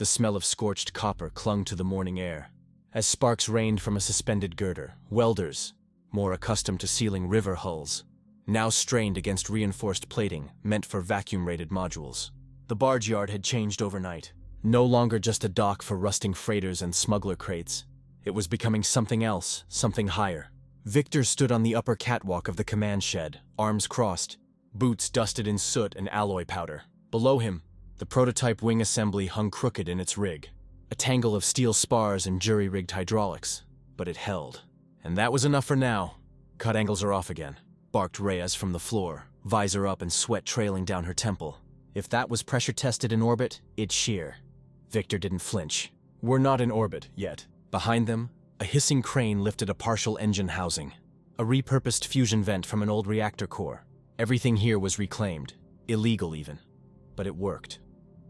The smell of scorched copper clung to the morning air. As sparks rained from a suspended girder, welders, more accustomed to sealing river hulls, now strained against reinforced plating meant for vacuum-rated modules. The barge yard had changed overnight. No longer just a dock for rusting freighters and smuggler crates. It was becoming something else, something higher. Victor stood on the upper catwalk of the command shed, arms crossed, boots dusted in soot and alloy powder. Below him, the prototype wing assembly hung crooked in its rig, a tangle of steel spars and jury-rigged hydraulics. But it held. And that was enough for now. Cut angles are off again, barked Reyes from the floor, visor up and sweat trailing down her temple. If that was pressure-tested in orbit, it's sheer. Victor didn't flinch. We're not in orbit yet. Behind them, a hissing crane lifted a partial engine housing, a repurposed fusion vent from an old reactor core. Everything here was reclaimed, illegal even. But it worked.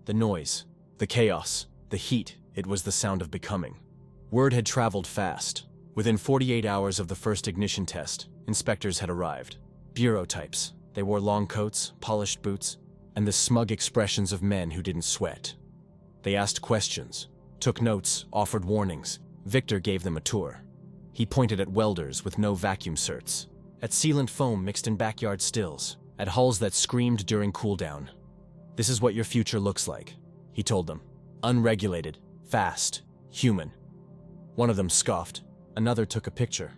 The noise, the chaos, the heat, it was the sound of becoming. Word had traveled fast. Within 48 hours of the first ignition test, inspectors had arrived. Bureau types. They wore long coats, polished boots, and the smug expressions of men who didn't sweat. They asked questions, took notes, offered warnings. Victor gave them a tour. He pointed at welders with no vacuum certs, at sealant foam mixed in backyard stills, at hulls that screamed during cooldown. This is what your future looks like, he told them. Unregulated, fast, human. One of them scoffed. Another took a picture.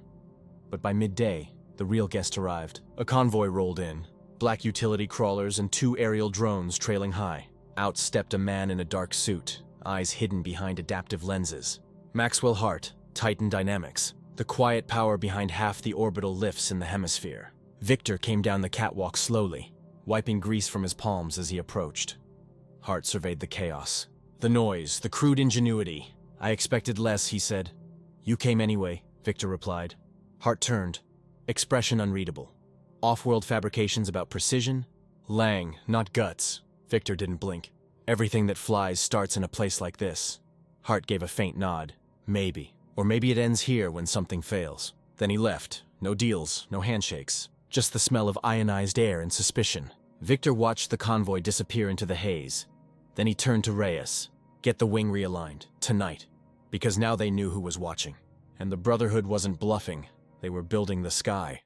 But by midday, the real guest arrived. A convoy rolled in, black utility crawlers and 2 aerial drones trailing high. Out stepped a man in a dark suit, eyes hidden behind adaptive lenses. Maxwell Hart, Titan Dynamics, the quiet power behind half the orbital lifts in the hemisphere. Victor came down the catwalk slowly, wiping grease from his palms as he approached. Hart surveyed the chaos. The noise, the crude ingenuity. I expected less, he said. You came anyway, Victor replied. Hart turned, expression unreadable. Off-world fabrications about precision? Lang, not guts. Victor didn't blink. Everything that flies starts in a place like this. Hart gave a faint nod. Maybe. Or maybe it ends here when something fails. Then he left. No deals, no handshakes. Just the smell of ionized air and suspicion. Victor watched the convoy disappear into the haze. Then he turned to Reyes. Get the wing realigned. Tonight. Because now they knew who was watching. And the Brotherhood wasn't bluffing. They were building the sky.